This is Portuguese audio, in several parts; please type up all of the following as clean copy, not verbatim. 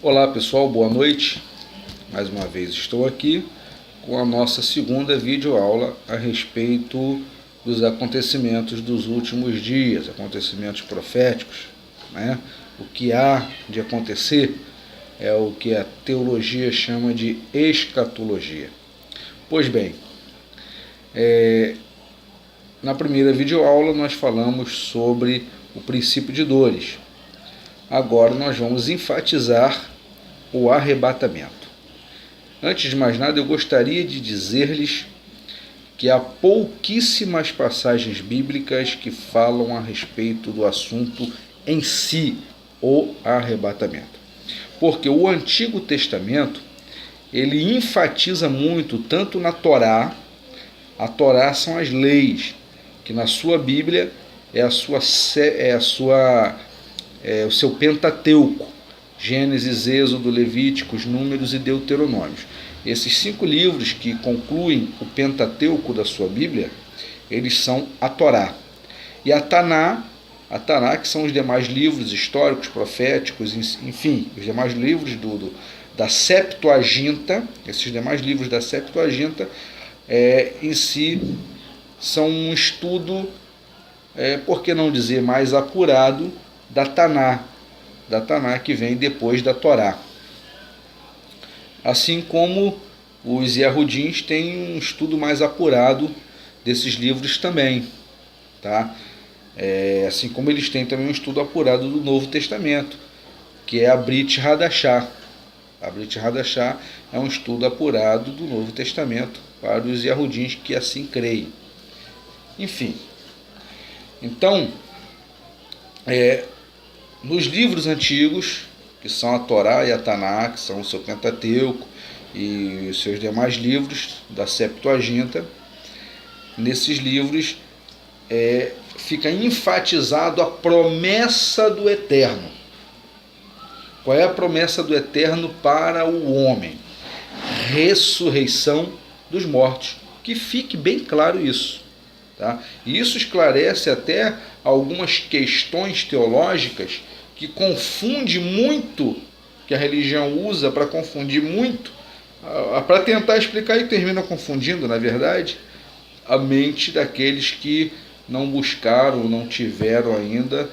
Olá pessoal, boa noite. Mais uma vez estou aqui com a nossa segunda videoaula a respeito dos acontecimentos dos últimos dias, acontecimentos proféticos, né? O que há de acontecer é o que a teologia chama de escatologia. Pois bem, na primeira videoaula nós falamos sobre o princípio de dores. Agora nós vamos enfatizar o arrebatamento. Antes de mais nada, eu gostaria de dizer-lhes que há pouquíssimas passagens bíblicas que falam a respeito do assunto em si, o arrebatamento. Porque o Antigo Testamento, ele enfatiza muito, tanto na Torá, a Torá são as leis, que na sua Bíblia é o seu Pentateuco, Gênesis, Êxodo, Levíticos, Números e Deuteronômios. Esses 5 livros que concluem o Pentateuco da sua Bíblia, eles são a Torá. E a Taná, que são os demais livros históricos, proféticos, enfim, os demais livros da Septuaginta, esses demais livros da Septuaginta, em si, são um estudo, por que não dizer mais apurado, da Taná que vem depois da Torá. Assim como os Yehudins têm um estudo mais apurado desses livros também, tá? Assim como eles têm também um estudo apurado do Novo Testamento, que é a Brit Hadashah. A Brit Hadashah é um estudo apurado do Novo Testamento para os Yehudins que assim creem. Enfim, então, nos livros antigos, que são a Torá e a Taná, que são o seu Pentateuco e os seus demais livros da Septuaginta, nesses livros fica enfatizado a promessa do Eterno. Qual é a promessa do Eterno para o homem? Ressurreição dos mortos. Que fique bem claro isso. Tá? E isso esclarece até algumas questões teológicas que confunde muito, que a religião usa para confundir muito, para tentar explicar e termina confundindo, na verdade, a mente daqueles que não buscaram, não tiveram ainda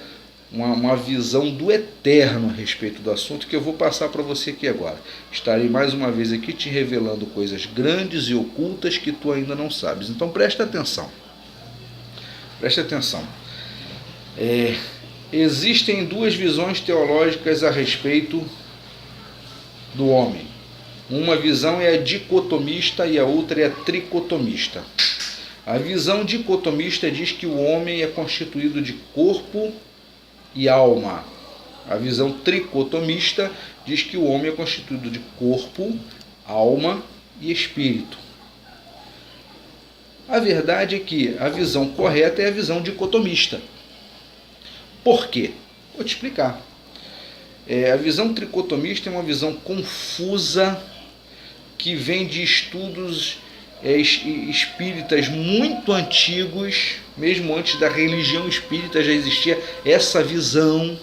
uma visão do eterno a respeito do assunto, que eu vou passar para você aqui agora. Estarei mais uma vez aqui te revelando coisas grandes e ocultas que tu ainda não sabes. Então presta atenção. Presta atenção. Existem 2 visões teológicas a respeito do homem. Uma visão é a dicotomista e a outra é a tricotomista. A visão dicotomista diz que o homem é constituído de corpo e alma. A visão tricotomista diz que o homem é constituído de corpo, alma e espírito. A verdade é que a visão correta é a visão dicotomista. Por quê? Vou te explicar. A visão tricotomista é uma visão confusa que vem de estudos espíritas muito antigos, mesmo antes da religião espírita já existia essa visão,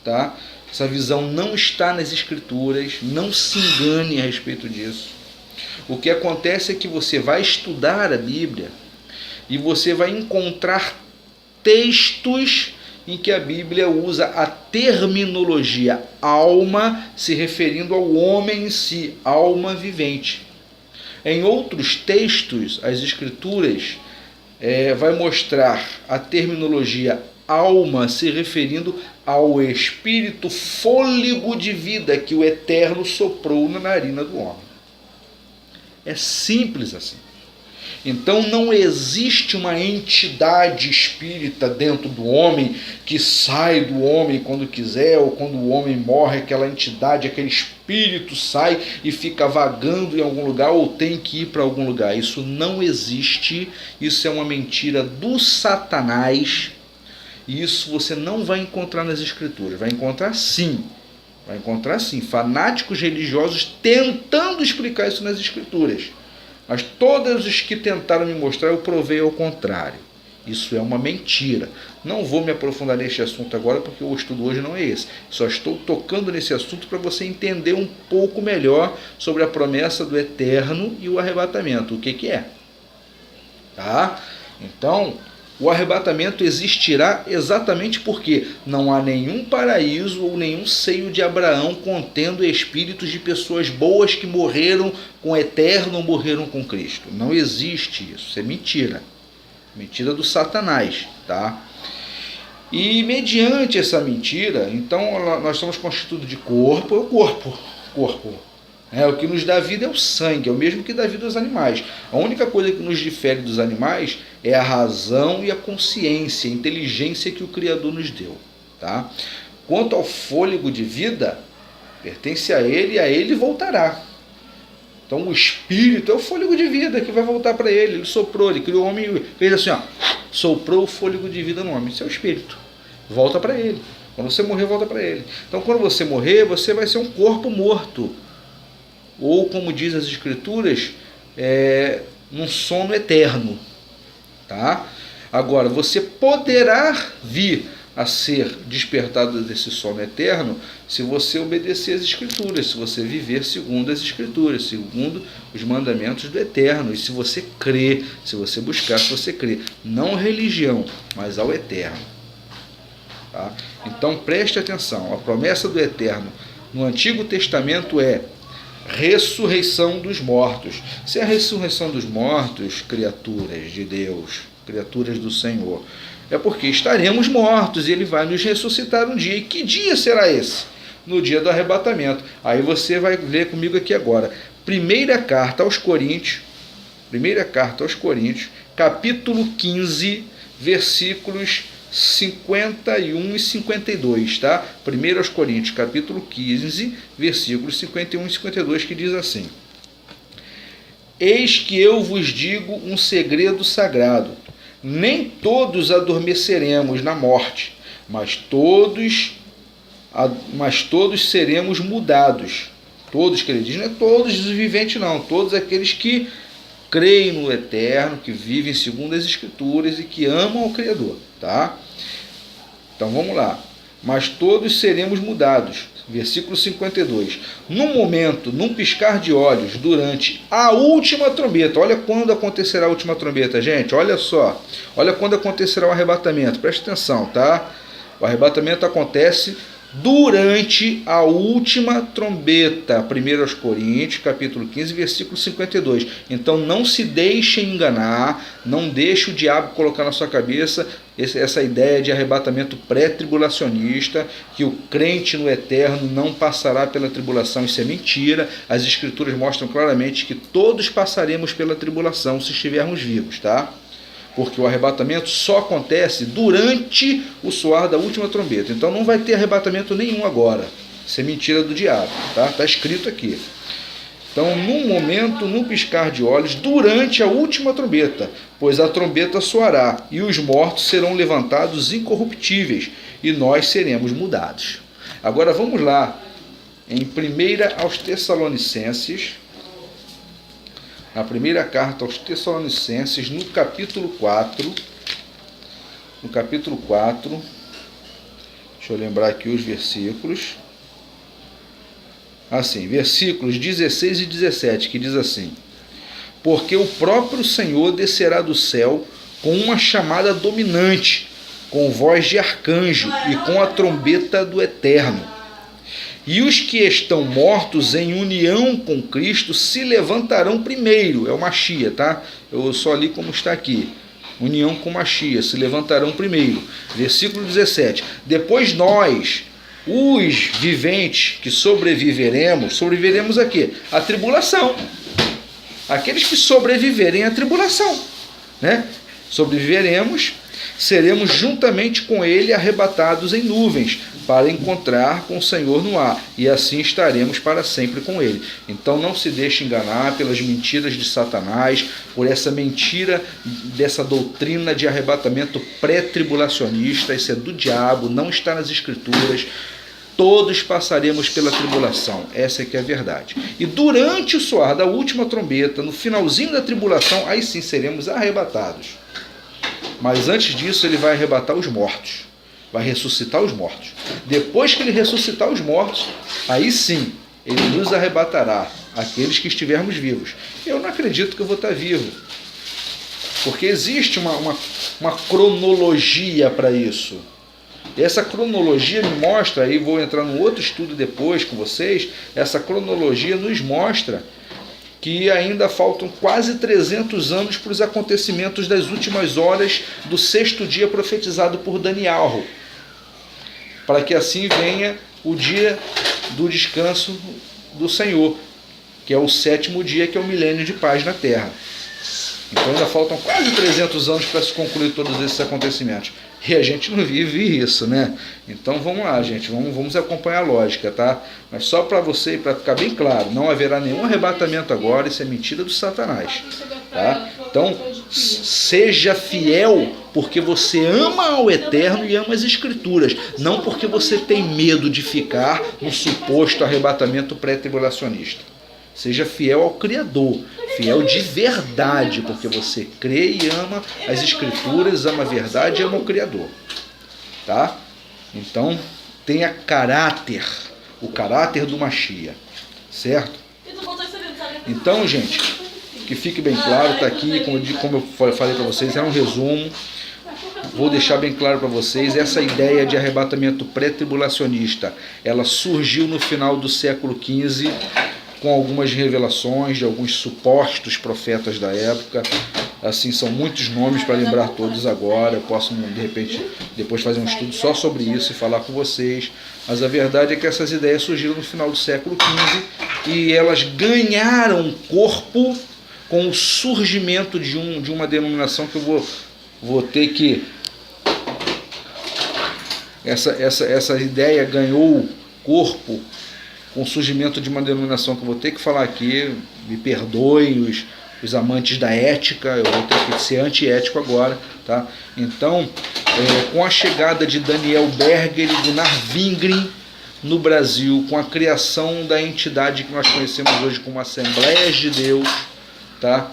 tá? Essa visão não está nas escrituras, não se engane a respeito disso. O que acontece é que você vai estudar a Bíblia e você vai encontrar textos em que a Bíblia usa a terminologia alma, se referindo ao homem em si, alma vivente. Em outros textos, as Escrituras vai mostrar a terminologia alma se referindo ao espírito fôlego de vida que o Eterno soprou na narina do homem. É simples assim. Então não existe uma entidade espírita dentro do homem que sai do homem quando quiser, ou quando o homem morre, aquela entidade, aquele espírito sai e fica vagando em algum lugar ou tem que ir para algum lugar. Isso não existe, isso é uma mentira do Satanás, e isso você não vai encontrar nas Escrituras. Vai encontrar sim, fanáticos religiosos tentando explicar isso nas Escrituras. Mas todos os que tentaram me mostrar, eu provei ao contrário. Isso é uma mentira. Não vou me aprofundar neste assunto agora, porque o estudo hoje não é esse. Só estou tocando nesse assunto para você entender um pouco melhor sobre a promessa do eterno e o arrebatamento. O que é? Tá? Então, o arrebatamento existirá exatamente porque não há nenhum paraíso ou nenhum seio de Abraão contendo espíritos de pessoas boas que morreram com o eterno ou morreram com Cristo. Não existe isso. Isso é mentira. Mentira do Satanás, tá? E mediante essa mentira, então nós somos constituídos de corpo, é o corpo. O que nos dá vida é o sangue, é o mesmo que dá vida aos animais. A única coisa que nos difere dos animais é a razão e a consciência, a inteligência que o Criador nos deu, tá? Quanto ao fôlego de vida, pertence a ele voltará. Então o espírito é o fôlego de vida que vai voltar para ele. Ele soprou, ele criou o homem, fez assim, soprou o fôlego de vida no homem. Isso é o espírito. Volta para ele. Quando você morrer, volta para ele. Então quando você morrer, você vai ser um corpo morto. Ou como diz as escrituras, num sono eterno. Tá? Agora, você poderá vir a ser despertado desse sono eterno se você obedecer às escrituras, se você viver segundo as escrituras, segundo os mandamentos do eterno, e se você crer, se você buscar, se você crer, não religião, mas ao eterno. Tá? Então preste atenção, a promessa do eterno no Antigo Testamento é ressurreição dos mortos. Se é a ressurreição dos mortos, criaturas de Deus, criaturas do Senhor, é porque estaremos mortos e ele vai nos ressuscitar um dia. E que dia será esse? No dia do arrebatamento. Aí você vai ler comigo aqui agora. Primeira carta aos Coríntios, capítulo 15, versículos 51 e 52, tá? 1 aos Coríntios, capítulo 15, versículos 51 e 52, que diz assim: Eis que eu vos digo um segredo sagrado. Nem todos adormeceremos na morte, mas todos seremos mudados. Todos, que ele diz, não é todos os viventes não, todos aqueles que creem no eterno, que vivem segundo as escrituras e que amam o Criador, tá? Então vamos lá. Mas todos seremos mudados. Versículo 52. Num momento, num piscar de olhos, durante a última trombeta. Olha quando acontecerá a última trombeta, gente. Olha só. Olha quando acontecerá o arrebatamento. Presta atenção, tá? O arrebatamento acontece durante a última trombeta. 1 aos Coríntios, capítulo 15, versículo 52. Então não se deixe enganar, não deixe o diabo colocar na sua cabeça essa ideia de arrebatamento pré-tribulacionista, que o crente no eterno não passará pela tribulação. Isso é mentira. As escrituras mostram claramente que todos passaremos pela tribulação se estivermos vivos, tá? Porque o arrebatamento só acontece durante o soar da última trombeta. Então não vai ter arrebatamento nenhum agora. Isso é mentira do diabo, tá? Está escrito aqui. Então, num momento, num piscar de olhos, durante a última trombeta, pois a trombeta soará, e os mortos serão levantados incorruptíveis, e nós seremos mudados. Agora vamos lá, em 1 aos Tessalonicenses, na primeira carta aos Tessalonicenses, no capítulo 4, deixa eu lembrar aqui os versículos, assim, versículos 16 e 17, que diz assim: Porque o próprio Senhor descerá do céu com uma chamada dominante, com voz de arcanjo e com a trombeta do Eterno. E os que estão mortos em união com Cristo se levantarão primeiro. É o Machia, tá? Eu só li como está aqui. União com Machia, se levantarão primeiro. Versículo 17. Depois nós, os viventes que sobreviveremos a quê? A tribulação. Aqueles que sobreviverem à tribulação, né? Sobreviveremos, seremos juntamente com ele arrebatados em nuvens, para encontrar com o Senhor no ar, e assim estaremos para sempre com ele. Então não se deixe enganar pelas mentiras de Satanás, por essa mentira dessa doutrina de arrebatamento pré-tribulacionista. Isso é do diabo, não está nas escrituras. Todos passaremos pela tribulação, essa é que é a verdade. E durante o soar da última trombeta, no finalzinho da tribulação, aí sim seremos arrebatados. Mas antes disso ele vai arrebatar os mortos, vai ressuscitar os mortos. Depois que ele ressuscitar os mortos, aí sim, ele nos arrebatará, aqueles que estivermos vivos. Eu não acredito que eu vou estar vivo, porque existe uma cronologia para isso. E essa cronologia me mostra, aí vou entrar num outro estudo depois com vocês, essa cronologia nos mostra que ainda faltam quase 300 anos para os acontecimentos das últimas horas do 6º dia profetizado por Daniel, para que assim venha o dia do descanso do Senhor, que é o 7º dia, que é o milênio de paz na terra. Então ainda faltam quase 300 anos para se concluir todos esses acontecimentos. E a gente não vive isso, né? Então vamos lá, gente, vamos acompanhar a lógica, tá? Mas só para você, para ficar bem claro, não haverá nenhum arrebatamento agora, isso é mentira do Satanás, tá? Então seja fiel porque você ama ao Eterno e ama as Escrituras, não porque você tem medo de ficar no suposto arrebatamento pré-tribulacionista. Seja fiel ao Criador, fiel de verdade, porque você crê e ama as Escrituras, ama a verdade e ama o Criador. Tá? Então, tenha caráter, o caráter do Mashiach, certo? Então, gente, que fique bem claro, está aqui, como eu falei para vocês, é um resumo. Vou deixar bem claro para vocês, essa ideia de arrebatamento pré-tribulacionista, ela surgiu no final do século XV, com algumas revelações de alguns supostos profetas da época. Assim, são muitos nomes para lembrar todos agora. Eu posso, de repente, depois fazer um estudo só sobre isso e falar com vocês. Mas a verdade é que essas ideias surgiram no final do século XV e elas ganharam corpo com o surgimento de uma denominação que eu vou ter que... Essa ideia ganhou corpo com o surgimento de uma denominação que eu vou ter que falar aqui, me perdoem os amantes da ética, eu vou ter que ser antiético agora, tá? Então, com a chegada de Daniel Berger e Gunnar Wingren no Brasil, com a criação da entidade que nós conhecemos hoje como Assembleias de Deus, tá?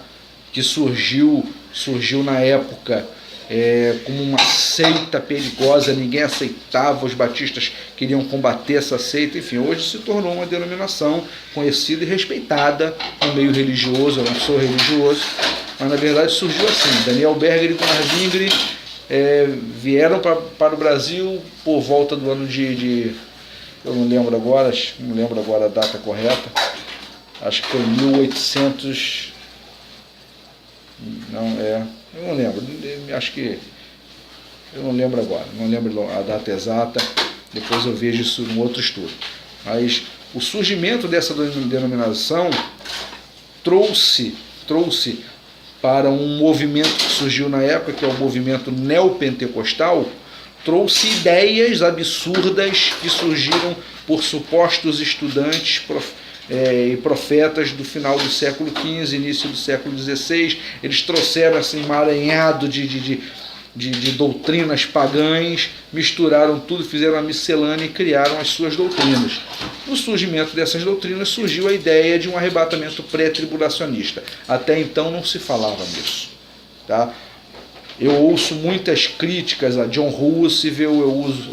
Que surgiu na época como uma seita perigosa, ninguém aceitava, os batistas queriam combater essa seita, enfim, hoje se tornou uma denominação conhecida e respeitada no meio religioso. Eu não sou religioso, mas na verdade surgiu assim. Daniel Berger e Gunnar Wingren vieram para o Brasil por volta do ano eu não lembro agora a data correta, acho que foi 1800, eu não lembro, acho que, eu não lembro agora, não lembro a data exata, depois eu vejo isso em outro estudo. Mas o surgimento dessa denominação trouxe para um movimento que surgiu na época, que é o movimento neopentecostal, trouxe ideias absurdas que surgiram por supostos estudantes e profetas do final do século XV, início do século XVI. Eles trouxeram assim, um emaranhado de doutrinas pagãs, misturaram tudo, fizeram uma miscelânea e criaram as suas doutrinas. No surgimento dessas doutrinas surgiu a ideia de um arrebatamento pré-tribulacionista. Até então não se falava nisso, tá? Eu ouço muitas críticas a John Roosevelt,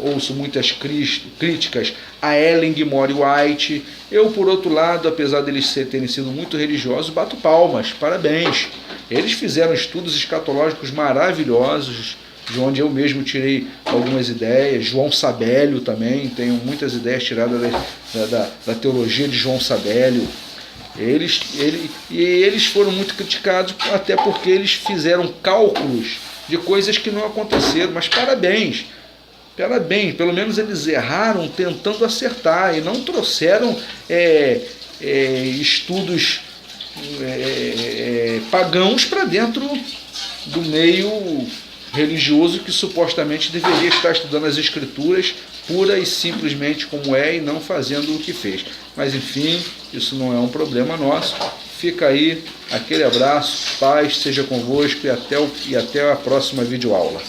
ouço muitas críticas a Ellen Gilmore White. Eu, por outro lado, apesar deles terem sido muito religiosos, bato palmas, parabéns. Eles fizeram estudos escatológicos maravilhosos, de onde eu mesmo tirei algumas ideias. João Sabélio também, tenho muitas ideias tiradas da teologia de João Sabélio. Eles foram muito criticados, até porque eles fizeram cálculos de coisas que não aconteceram, mas parabéns, pelo menos eles erraram tentando acertar e não trouxeram estudos pagãos para dentro do meio religioso que supostamente deveria estar estudando as Escrituras pura e simplesmente como e não fazendo o que fez. Mas enfim, isso não é um problema nosso. Fica aí, aquele abraço, paz seja convosco e até a próxima videoaula.